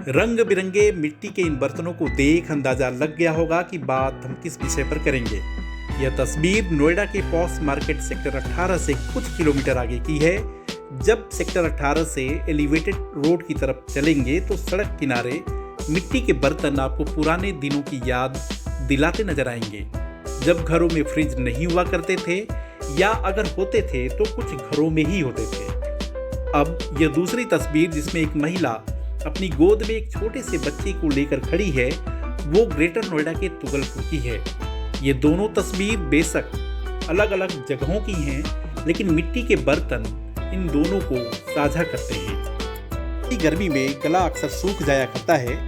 रंग बिरंगे मिट्टी के इन बर्तनों को देख अंदाजा लग गया होगा कि बात हम किस विषय पर करेंगे। यह तस्वीर नोएडा के पॉस मार्केट सेक्टर 18 से कुछ किलोमीटर आगे की है। जब सेक्टर 18 से एलिवेटेड रोड की तरफ चलेंगे तो सड़क किनारे मिट्टी के बर्तन आपको पुराने दिनों की याद दिलाते नजर आएंगे, जब घरों में फ्रिज नहीं हुआ करते थे या अगर होते थे तो कुछ घरों में ही होते थे। अब यह दूसरी तस्वीर जिसमें एक महिला अपनी गोद में एक छोटे से बच्चे को लेकर खड़ी है, वो ग्रेटर नोएडा के तुगलपुर की है। ये दोनों तस्वीर बेशक अलग अलग जगहों की हैं, लेकिन मिट्टी के बर्तन इन दोनों को साझा करते हैं। गर्मी में गला अक्सर सूख जाया करता है।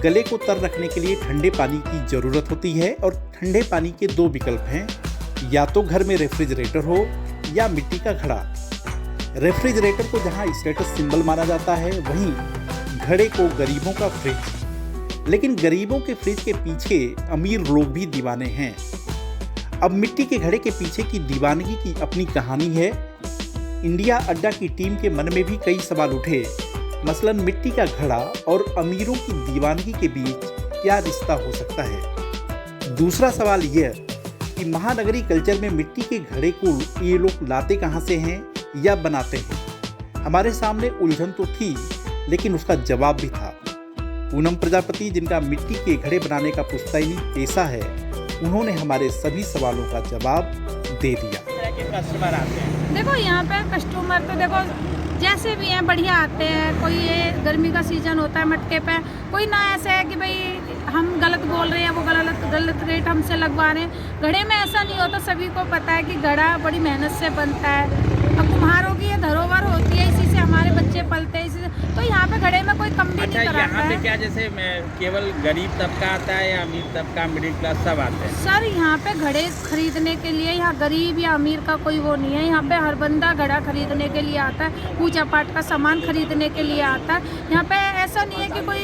गले को तर रखने के लिए ठंडे पानी की जरूरत होती है और ठंडे पानी के दो विकल्प हैं, या तो घर में रेफ्रिजरेटर हो या मिट्टी का घड़ा। रेफ्रिजरेटर को जहां स्टेटस सिंबल माना जाता है, वहीं घड़े को गरीबों का फ्रिज। लेकिन गरीबों के फ्रिज के पीछे अमीर लोग भी दीवाने हैं। अब मिट्टी के घड़े के पीछे की दीवानगी की अपनी कहानी है। इंडिया अड्डा की टीम के मन में भी कई सवाल उठे, मसलन मिट्टी का घड़ा और अमीरों की दीवानगी के बीच क्या रिश्ता हो सकता है। दूसरा सवाल यह कि महानगरी कल्चर में मिट्टी के घड़े को ये लोग लाते कहाँ से हैं या बनाते हैं। हमारे सामने उलझन तो थी, लेकिन उसका जवाब भी था। पूनम प्रजापति, जिनका मिट्टी के घड़े बनाने का पुश्तैनी पेशा है, उन्होंने हमारे सभी सवालों का जवाब दे दिया। कस्टमर आते हैं, देखो यहाँ पे कस्टमर तो देखो जैसे भी हैं बढ़िया आते हैं। कोई ये गर्मी का सीजन होता है मटके पे, कोई ना ऐसा है कि भाई हम गलत बोल रहे हैं, वो गलत रेट हमसे लगवा रहे हैं। घड़े में ऐसा नहीं होता, सभी को पता है कि घड़ा बड़ी मेहनत से बनता है। अब कुम्हारों की ये धरोहर होती है, इसी से हमारे बच्चे पलते हैं, इसी से तो यहाँ पे घड़े में कोई कम भी नहीं कराता यहाँ पे है। क्या जैसे केवल गरीब तबका आता है या अमीर तबका, मिडिल क्लास सब आते हैं? सर यहाँ पे घड़े खरीदने के लिए यहाँ गरीब या अमीर का कोई वो नहीं है। यहाँ पे हर बंदा घड़ा खरीदने के लिए आता है, पूजा पाठ का सामान खरीदने के लिए आता है। यहाँ पे ऐसा नहीं है कि कोई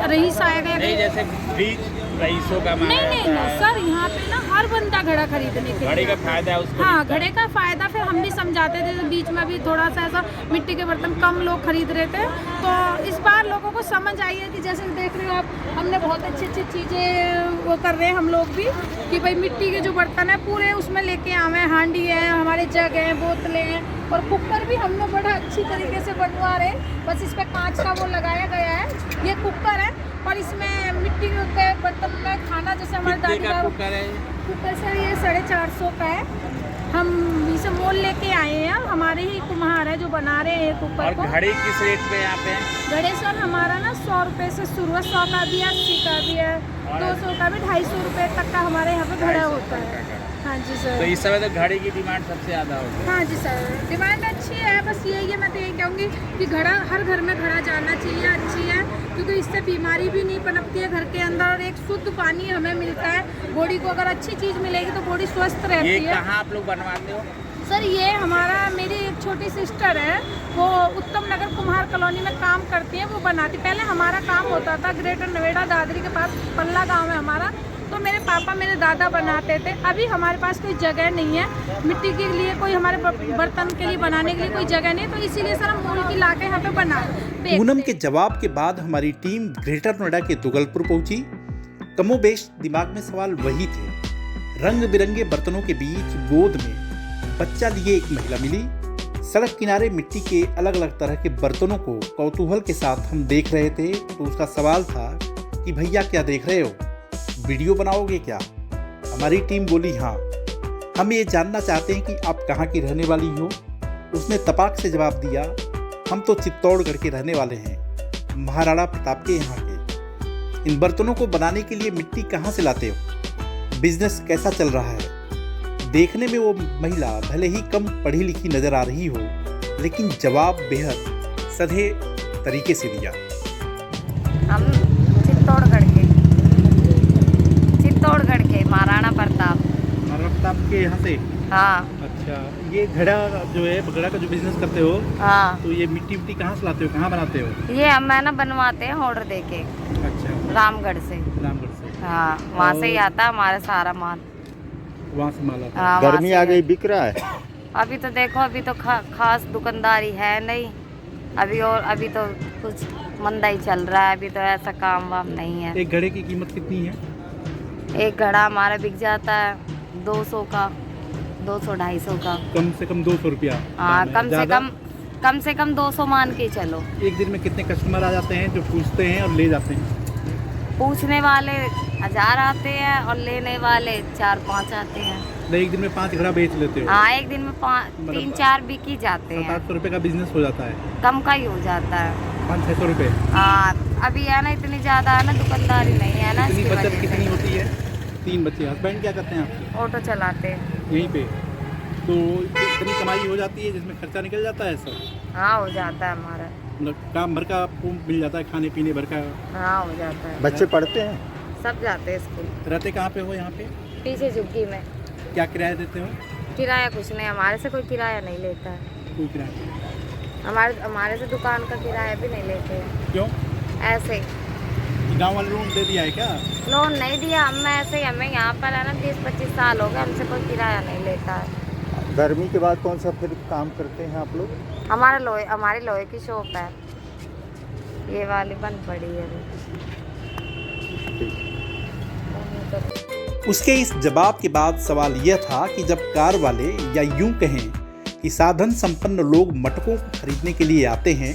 रईस आएगा। नहीं, जैसे रईसों का नहीं सर, यहाँ पे ना हर बंदा घड़ा खरीदने के घड़े लिए का फायदा है उसको। हाँ, घड़े का फायदा फिर हम भी समझाते थे। बीच में भी थोड़ा सा ऐसा मिट्टी के बर्तन कम लोग खरीद रहे थे, तो इस बार लोगों को समझ आई है कि जैसे देख रहे हो आप, हमने बहुत अच्छी अच्छी चीज़ें वो कर रहे हैं हम लोग भी कि भाई मिट्टी के जो बर्तन है पूरे उसमें लेके आवे। हांडी है, हमारे जग हैं, बोतलें हैं और कुकर भी हम लोग बड़ा अच्छी तरीके से बनवा रहे हैं। बस इस पर कांच का वो लगाया गया है। ये कुकर है और इसमें मिट्टी के बर्तन में खाना, जैसे हमारे दादी का कुकर है। कुकर सर ये 450 का है। हम इसे मोल लेके आए हैं, हमारे ही कुम्हार है जो बना रहे हैं कुकर को। और घड़े किस रेट पे यहाँ पे? घड़े सर हमारा ना 100 रुपये से शुरू है। 100 का भी है, 80 का भी है, 200 का भी, 250 रुपये तक का हमारे यहाँ पे घड़ा होता है। हाँ जी सर। तो इस समय तो घड़े की डिमांड सबसे ज़्यादा होगी। हाँ जी सर, डिमांड अच्छी है। बस यही है, मैं तो यही कहूँगी कि घड़ा हर घर में घड़ा जाना चाहिए, अच्छी है, क्योंकि इससे बीमारी भी नहीं पनपती है घर के अंदर और एक शुद्ध पानी हमें मिलता है। बॉडी को अगर अच्छी चीज़ मिलेगी तो बॉडी स्वस्थ रहती है। ये कहाँ आप लोग बनवाते हो? सर ये हमारा, मेरी एक छोटी सिस्टर है, वो उत्तम नगर कुम्हार कॉलोनी में काम करती है, वो बनाती। पहले हमारा काम होता था ग्रेटर नोएडा दादरी के पास, पल्ला गांव है हमारा, तो मेरे पापा मेरे दादा बनाते थे। अभी हमारे पास कोई जगह नहीं है मिट्टी के लिए, कोई हमारे बर्तन के लिए बनाने के लिए कोई जगह नहीं, तो इसीलिए सर हम मोल की ला के यहाँ पे बना। पूनम के जवाब के बाद हमारी टीम ग्रेटर नोएडा के तुगलपुर पहुंची। कमोबेश दिमाग में सवाल वही थे। रंग बिरंगे बर्तनों के बीच गोद में बच्चा लिए एक महिला मिली। सड़क किनारे मिट्टी के अलग अलग तरह के बर्तनों को कौतूहल के साथ हम देख रहे थे, तो उसका सवाल था कि भैया क्या देख रहे हो, वीडियो बनाओगे क्या? हमारी टीम बोली हाँ, हम ये जानना चाहते हैं कि आप कहाँ की रहने वाली हो। उसने तपाक से जवाब दिया, हम तो चित्तौड़गढ़ के रहने वाले हैं, महाराणा प्रताप के यहाँ के। इन बर्तनों को बनाने के लिए मिट्टी कहाँ से लाते हो? बिजनेस कैसा चल रहा है? देखने में वो महिला भले ही कम पढ़ी लिखी नजर आ रही हो, लेकिन जवाब बेहद सधे तरीके से दिया। हम चित्तौड़गढ़ के महाराणा प्रताप के यहाँ से? हाँ। अच्छा, ये घड़ा जो है, घड़ा का जो बिजनेस करते हो, हाँ, तो ये मिट्टी कहाँ से लाते हो, कहाँ बनाते हो? ये हम है ना बनवाते हैं ऑर्डर देके। अच्छा, रामगढ़ से। हाँ, वहाँ से ही आता है हमारा सारा माल। वहाँ से माल आता है। हाँ, गर्मी आ गई, बिक रहा है? अभी तो देखो, अभी तो खास दुकानदारी है नहीं अभी, और अभी तो कुछ मंदा ही चल रहा है, अभी तो ऐसा काम वाम नहीं है। एक घड़े की कीमत कितनी है? एक घड़ा हमारा बिक जाता है 200 का, 200-250 का। कम से कम 200 रुपया। हाँ, कम से कम 200 मान के चलो। एक दिन में कितने कस्टमर आ जाते हैं जो पूछते हैं और ले जाते हैं? पूछने वाले 1000 आते हैं और लेने वाले 4-5 आते हैं। एक दिन में 5 घड़ा बेच लेते हो? हाँ, एक दिन में 3-4 बिक ही जाते हैं। 700 रुपये का बिजनेस हो जाता है? कम का ही हो जाता है। 500-600 रुपये? हाँ, अभी है ना, इतनी ज़्यादा है ना, दुकानदारी नहीं है ना। इतनी इसकी बचत वजह कितनी से। होती है? 3 बच्चे। हस्बैंड क्या करते हैं आपके? ऑटो चलाते हैं यहीं पे। तो इतनी कमाई हो जाती है जिसमें खर्चा निकल जाता है सब? हाँ, हो जाता है हमारा। मतलब काम भर का आपको मिल जाता है, खाने पीने भर का? हाँ, हो जाता है। बच्चे पढ़ते हैं? सब जाते हैं स्कूल। रहते कहाँ पे हो यहाँ पे? पीछे झुग्गी में। क्या किराया देते हो? किराया कुछ नहीं, हमारे से कोई किराया नहीं लेता है। कोई किराया? हमारे से दुकान का किराया भी नहीं लेते हैं। क्यों? ऐसे गांव वाले लोन दे दिया है क्या? लोन नहीं दिया, हम ऐसे ही, हमें यहाँ पर है ना 20-25 साल हो गए, हमसे कोई किराया नहीं लेता है। गर्मी के बाद कौन सा फिर काम करते हैं आप लोग? हमारी लोहे की शॉप है, ये वाली बंद पड़ी है अभी। उसके इस जवाब के बाद सवाल यह था कि जब कार वाले, या यूं कहें कि साधन संपन्न लोग मटकों को खरीदने के लिए आते हैं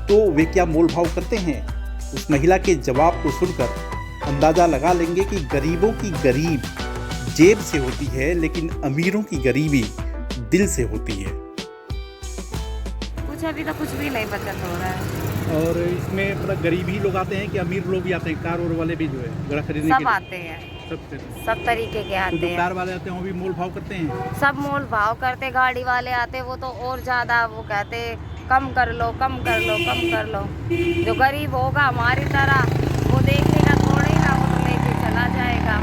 तो वे क्या मोल भाव करते हैं? उस महिला के जवाब को सुनकर अंदाजा लगा लेंगे कि गरीबों की गरीब जेब से होती है, लेकिन अमीरों की गरीबी दिल से होती है। कुछ अभी तो कुछ भी नहीं बचत हो रहा है। और इसमें मतलब गरीब ही लोग आते हैं कि अमीर लोग भी आते हैं? कार और वाले भी जो है घड़ा खरीदने सब के लिए? आते हैं, सब तरीके के तो आते जो हैं। कार वाले आते हैं वो भी मोल भाव करते हैं? सब मोल भाव करते। गाड़ी वाले आते वो तो और ज़्यादा, वो कहते कम कर लो, कम कर लो, कम कर लो। जो गरीब होगा हमारी तरह, वो देखेगा थोड़े ना, वो तो लेके चला जाएगा।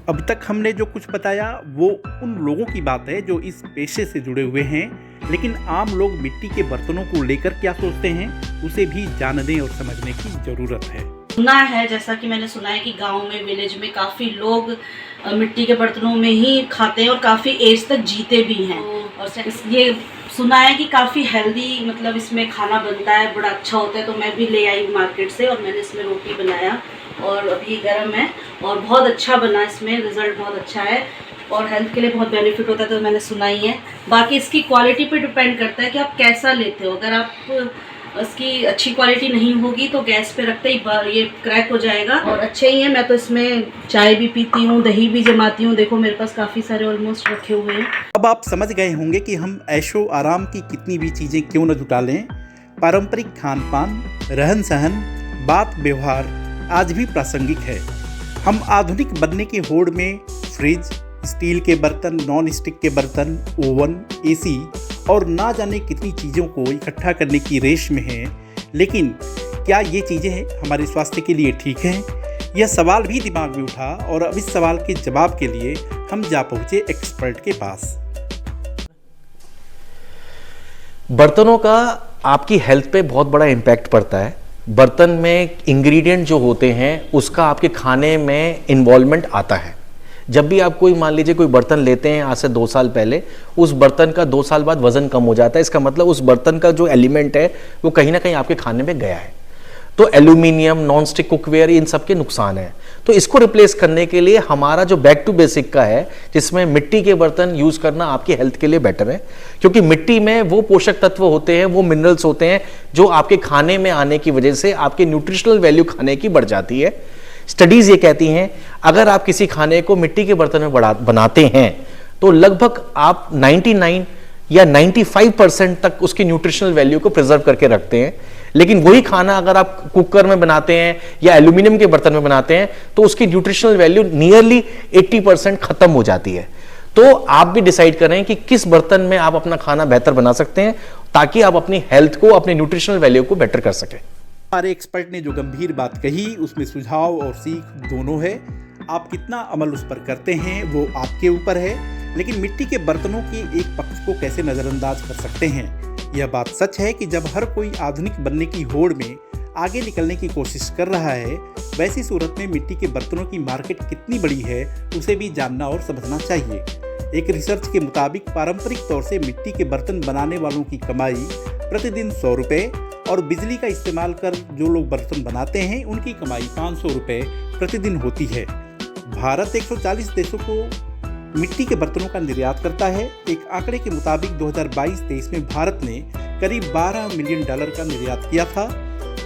अब तक हमने जो कुछ बताया वो उन लोगों की बात है जो इस पेशे से जुड़े हुए हैं, लेकिन आम लोग मिट्टी के बर्तनों को लेकर क्या सोचते हैं उसे भी जानने और समझने की जरूरत है। सुना है, जैसा कि मैंने सुना है कि गांव में, विलेज में काफ़ी लोग मिट्टी के बर्तनों में ही खाते हैं और काफ़ी एज तक जीते भी हैं। और ये सुना है कि काफ़ी हेल्दी, मतलब इसमें खाना बनता है, बड़ा अच्छा होता है। तो मैं भी ले आई मार्केट से और मैंने इसमें रोटी बनाया और अभी गर्म है और बहुत अच्छा बना, इसमें रिज़ल्ट बहुत अच्छा है और हेल्थ के लिए बहुत बेनिफिट होता है, तो मैंने सुना ही है। बाकी इसकी क्वालिटी पे डिपेंड करता है कि आप कैसा लेते हो। अगर आप इसकी अच्छी क्वालिटी नहीं होगी तो गैस पे रखते ही ये क्रैक हो जाएगा। और अच्छे ही है, मैं तो इसमें चाय भी पीती हूँ, दही भी जमाती हूँ। देखो मेरे पास काफ़ी सारे ऑलमोस्ट रखे हुए हैं। अब आप समझ गए होंगे कि हम ऐशो आराम की कितनी भी चीज़ें क्यों न जुटा लें, पारंपरिक खान पान, रहन सहन, बात व्यवहार आज भी प्रासंगिक है। हम आधुनिक बनने की होड़ में फ्रिज, स्टील के बर्तन, नॉन स्टिक के बर्तन, ओवन, एसी और ना जाने कितनी चीज़ों को इकट्ठा करने की रेस में हैं, लेकिन क्या ये चीज़ें हमारे स्वास्थ्य के लिए ठीक हैं? यह सवाल भी दिमाग में उठा और अब इस सवाल के जवाब के लिए हम जा पहुँचे एक्सपर्ट के पास। बर्तनों का आपकी हेल्थ पे बहुत बड़ा इम्पैक्ट पड़ता है। बर्तन में इंग्रेडिएंट जो होते हैं उसका आपके खाने में इन्वॉल्वमेंट आता है। जब भी आप कोई, मान लीजिए कोई बर्तन लेते हैं आज से 2 साल पहले, उस बर्तन का 2 साल बाद वजन कम हो जाता है। इसका मतलब उस बर्तन का जो एलिमेंट है वो कहीं ना कहीं आपके खाने में गया है। तो एल्यूमिनियम, नॉन स्टिक कुकवेयर, इन सब के नुकसान है। तो इसको रिप्लेस करने के लिए हमारा जो बैक टू बेसिक का है, जिसमें मिट्टी के बर्तन यूज करना आपकी हेल्थ के लिए बेटर है, क्योंकि मिट्टी में वो पोषक तत्व होते हैं, वो मिनरल्स होते हैं जो आपके खाने में आने की वजह से आपके न्यूट्रिशनल वैल्यू खाने की बढ़ जाती है। स्टडीज ये कहती हैं अगर आप किसी खाने को मिट्टी के बर्तन में बनाते हैं तो लगभग आप 99 या 95% तक उसकी न्यूट्रिशनल वैल्यू को प्रिजर्व करके रखते हैं। लेकिन वही खाना अगर आप कुकर में बनाते हैं या एल्यूमिनियम के बर्तन में बनाते हैं तो उसकी न्यूट्रिशनल वैल्यू नियरली 80% खत्म हो जाती है। तो आप भी डिसाइड करें कि किस बर्तन में आप अपना खाना बेहतर बना सकते हैं ताकि आप अपनी हेल्थ को, अपनी न्यूट्रिशनल वैल्यू को बेटर कर सकें। हमारे एक्सपर्ट ने जो गंभीर बात कही उसमें सुझाव और सीख दोनों है। आप कितना अमल उस पर करते हैं वो आपके ऊपर है, लेकिन मिट्टी के बर्तनों के एक पक्ष को कैसे नज़रअंदाज कर सकते हैं? यह बात सच है कि जब हर कोई आधुनिक बनने की होड़ में आगे निकलने की कोशिश कर रहा है, वैसी सूरत में मिट्टी के बर्तनों की मार्केट कितनी बड़ी है उसे भी जानना और समझना चाहिए। एक रिसर्च के मुताबिक पारंपरिक तौर से मिट्टी के बर्तन बनाने वालों की कमाई प्रतिदिन 100 रुपये और बिजली का इस्तेमाल कर जो लोग बर्तन बनाते हैं उनकी कमाई 500 रुपये प्रतिदिन होती है। भारत 140 देशों को मिट्टी के बर्तनों का निर्यात करता है। एक आंकड़े के मुताबिक 2022-23 में भारत ने करीब $12 मिलियन का निर्यात किया था।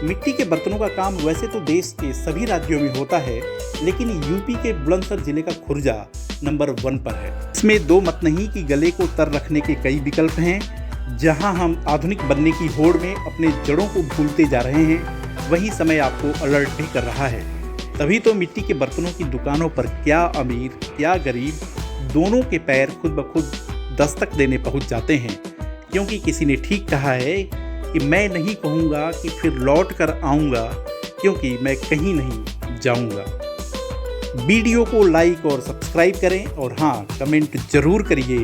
मिट्टी के बर्तनों का काम वैसे तो देश के सभी राज्यों में होता है, लेकिन यूपी के बुलंदशहर जिले का खुर्जा नंबर 1 पर है। इसमें दो मत नहीं कि गले को तर रखने के कई विकल्प हैं। जहां हम आधुनिक बनने की होड़ में अपने जड़ों को भूलते जा रहे हैं, वहीं समय आपको अलर्ट भी कर रहा है। तभी तो मिट्टी के बर्तनों की दुकानों पर क्या अमीर क्या गरीब दोनों के पैर खुद ब खुद दस्तक देने पहुंच जाते हैं, क्योंकि किसी ने ठीक कहा है कि मैं नहीं कहूँगा कि फिर लौट कर आऊँगा, क्योंकि मैं कहीं नहीं जाऊँगा। वीडियो को लाइक और सब्सक्राइब करें और हाँ, कमेंट जरूर करिए।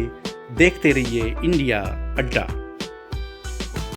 देखते रहिए इंडिया अड्डा।